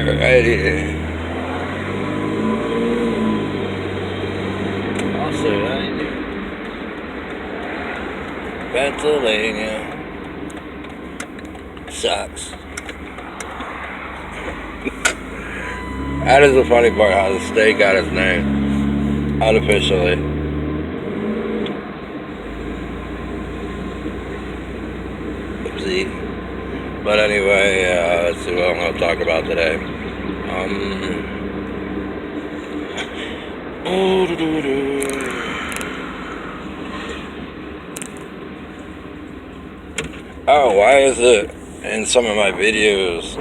Alrighty. Also, Pennsylvania sucks. That is the funny part, how the state got its name unofficially. Oopsie. But anyway, let's see what I'm going to talk about today. Oh, why is it in some of my videos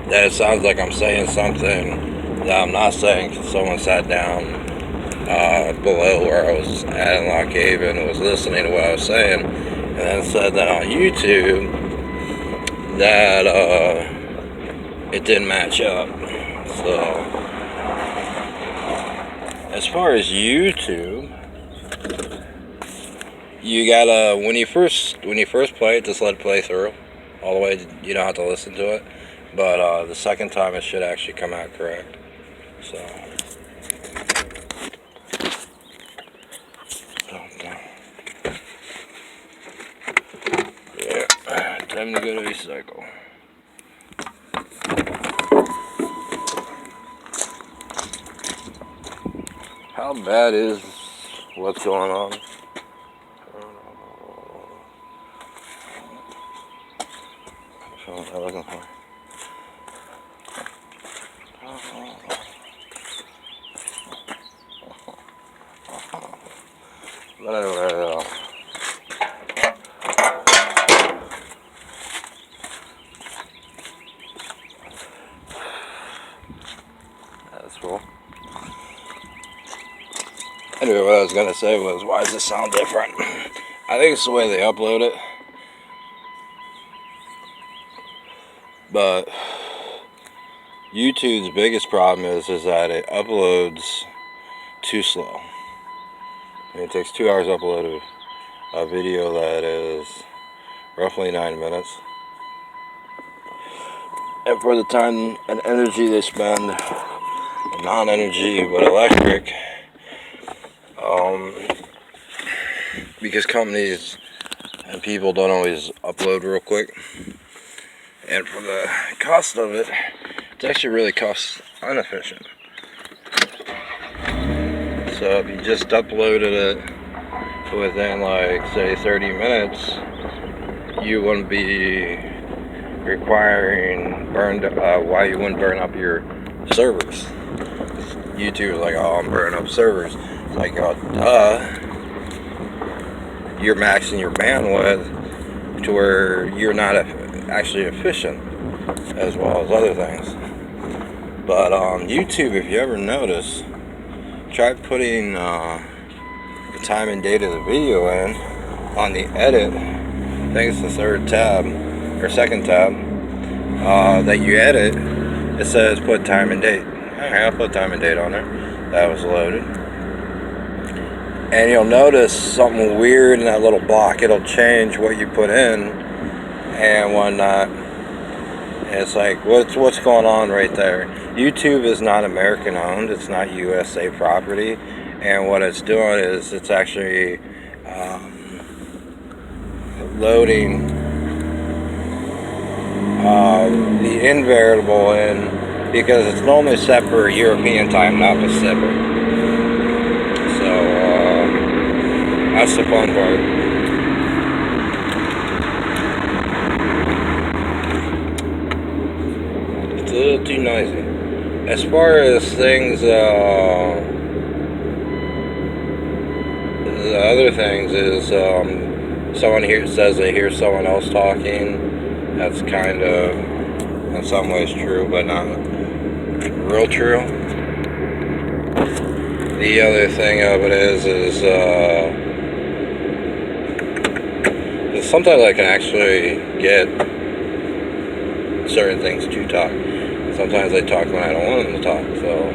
that it sounds like I'm saying something that I'm not saying? Because someone sat down below where I was at in Lock Haven and was listening to what I was saying, and then said that on YouTube that it didn't match up. So as far as YouTube, you gotta, when you first play it, just let it play through all the way. You don't have to listen to it, but the second time it should actually come out correct. So yeah, time to go to recycle. How bad is what's going on? What I'm looking for. But anyway, that's cool. Anyway, what I was gonna say was, why does it sound different? I think it's the way they upload it. But YouTube's biggest problem is that it uploads too slow. It takes 2 hours to upload a video that is roughly 9 minutes. And for the time and energy they spend, non-energy but electric, because companies and people don't always upload real quick, and for the cost of it, it's actually really cost inefficient. So if you just uploaded it within, like, say 30 minutes, you wouldn't be requiring why you wouldn't burn up your servers. YouTube is like, oh, I'm burning up servers. It's like, oh, duh. You're maxing your bandwidth to where you're not actually efficient, as well as other things. But YouTube, if you ever notice, try putting the time and date of the video in on the edit. I think it's the third tab or second tab that you edit. It says put time and date. Alright, I'll put time and date on there. That was loaded. And you'll notice something weird in that little block. It'll change what you put in and whatnot. And it's like, what's going on right there? YouTube is not American owned. It's not USA property. And what it's doing is it's actually loading the invariable in, because it's normally set for European time, not Pacific. So that's the fun part. It's a little too noisy. As far as things, the other things is, someone here says they hear someone else talking. That's kind of, in some ways, true, but not real true. The other thing of it is sometimes I can actually get certain things to talk. Sometimes they talk when I don't want them to talk, so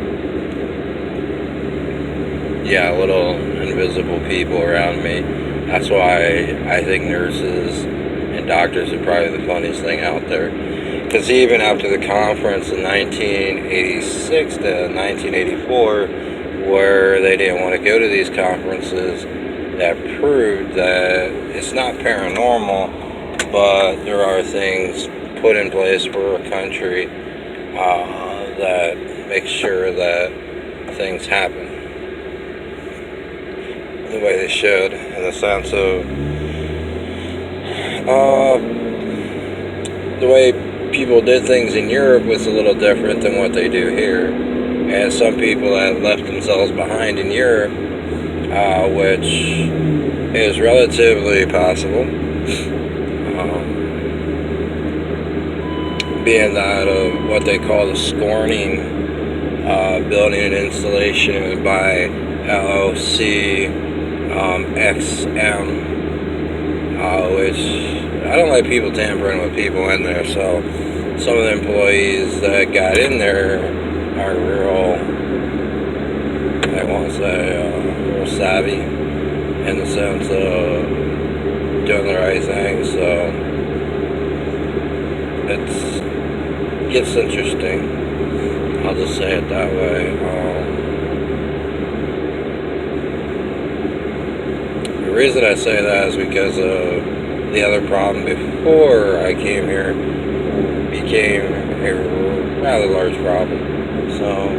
yeah, little invisible people around me. That's why I think nurses and doctors are probably the funniest thing out there. Because even after the conference in 1986 to 1984, where they didn't want to go to these conferences, that proved that it's not paranormal, but there are things put in place for a country that makes sure that things happen the way they should, in the sense of the way people did things in Europe was a little different than what they do here. And some people that left themselves behind in Europe, which is relatively possible, being that of what they call the scorning, building and installation by LOC XM, which I don't like people tampering with people in there, so some of the employees that got in there are real, I won't say real savvy in the sense of doing the right thing, so it gets interesting, I'll just say it that way. The reason I say that is because of the other problem before I came here became a rather large problem. So,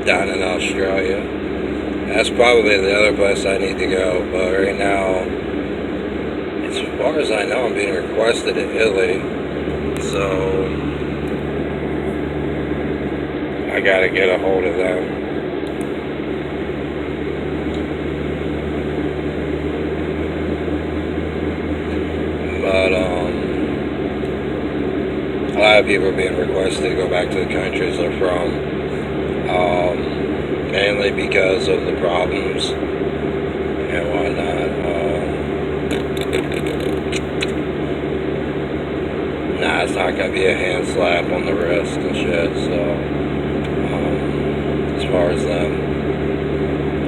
down in Australia, that's probably the other place I need to go. But right now, as far as I know, I'm being requested in Italy. So, I gotta get a hold of them. But a lot of people are being requested to go back to the countries they're from, mainly because of the problems and whatnot. Nah, it's not gonna be a hand slap on the wrist and shit. So, as far as them,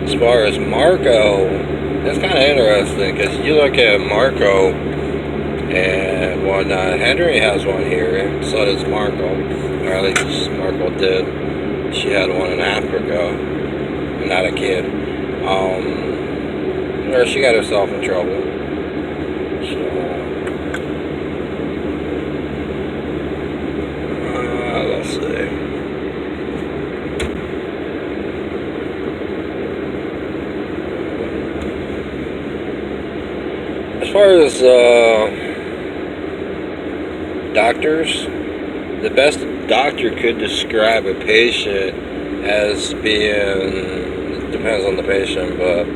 as far as Marco, it's kind of interesting because you look at Marco and whatnot. Henry has one here, so does Marco, or at least Marco did. She had one in Africa, not a kid. Or she got herself in trouble. So, let's see. As far as doctors, the best doctor could describe a patient as being, it depends on the patient, but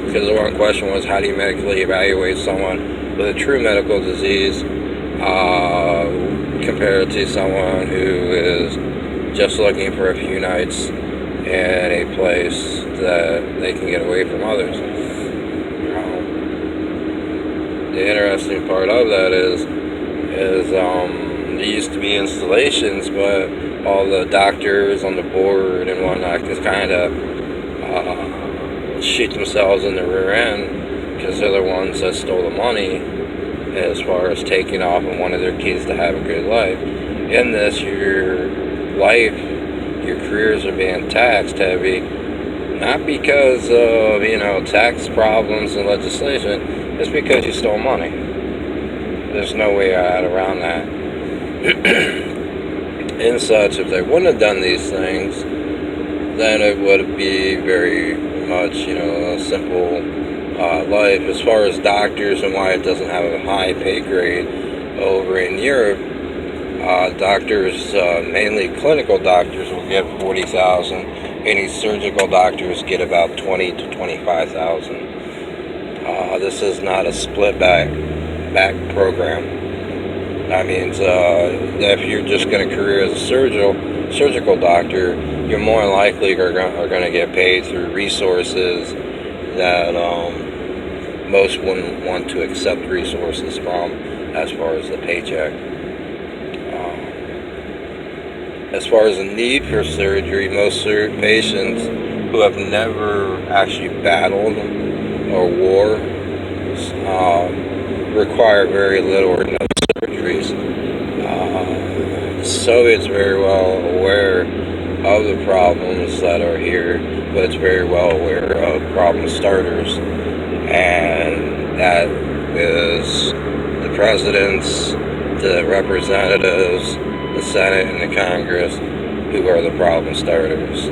because the one question was, how do you medically evaluate someone with a true medical disease compared to someone who is just looking for a few nights in a place that they can get away from others. The interesting part of that is there used to be installations, but all the doctors on the board and whatnot just kind of shoot themselves in the rear end because they're the ones that stole the money as far as taking off and wanted their kids to have a good life. In this, your life, your careers are being taxed heavy, not because of, tax problems and legislation, it's because you stole money. There's no way out around that. In such, if they wouldn't have done these things, then it would be very much, a simple life. As far as doctors and why it doesn't have a high pay grade over in Europe, doctors, mainly clinical doctors, will get $40,000. Any surgical doctors get about $20,000 to $25,000. This is not a split back program. That means if you're just going to career as a surgical doctor, you're more likely are going to get paid through resources that most wouldn't want to accept resources from, as far as the paycheck. As far as the need for surgery, most patients who have never actually battled or war require very little or no surgeries. The Soviets are very well aware of the problems that are here, but it's very well aware of problem starters, and that is the presidents, the representatives, the Senate, and the Congress, who are the problem starters.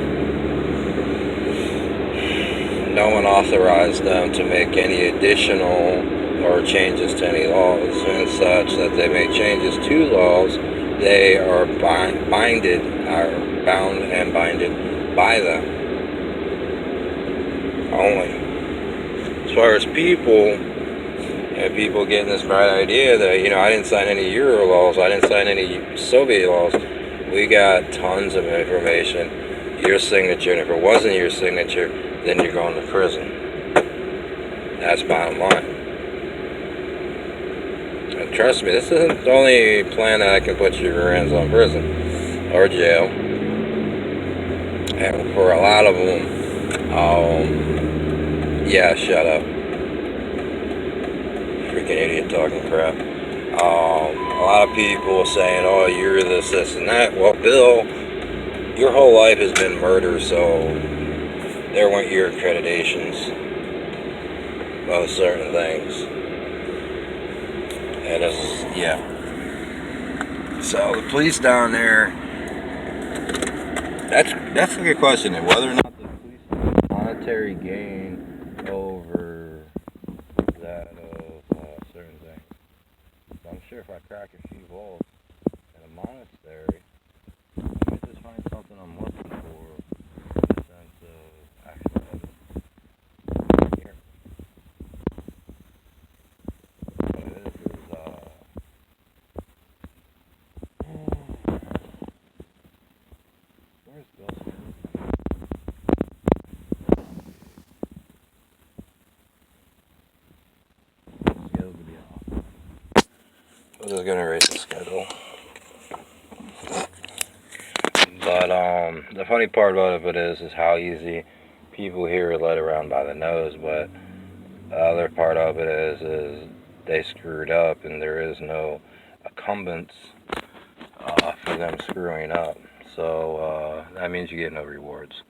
No one authorized them to make any additional or changes to any laws, and such that they make changes to laws, they are bound and binded by them only. As far as people, and people getting this bright idea that, I didn't sign any Euro laws, I didn't sign any Soviet laws. We got tons of information. Your signature, and if it wasn't your signature, then you're going to prison. That's bottom line. And trust me, this isn't the only plan that I can put your hands on prison or jail. And for a lot of them, yeah, shut up. Freaking idiot talking crap. A lot of people saying, oh, you're this, and that. Well, Bill, your whole life has been murder, so there weren't your accreditations of certain things. And it's, yeah. So the police down there, that's a good question, whether or not the police have monetary gain over that of certain things. So I'm sure if I crack a few volts in a monastery, I might just find something I'm looking for in the sense of actual evidence. Here. What it is where's Bill's? Schedule to be off. I'm just gonna erase the schedule. But the funny part about it is how easy people here are led around by the nose. But the other part of it is they screwed up, and there is no incumbents for them screwing up. So that means you get no rewards.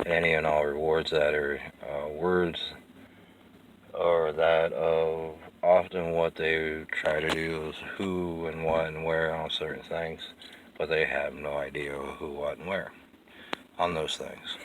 Any and all rewards that are words, or that of often what they try to do is who and what and where on certain things, but they have no idea who, what, and where on those things.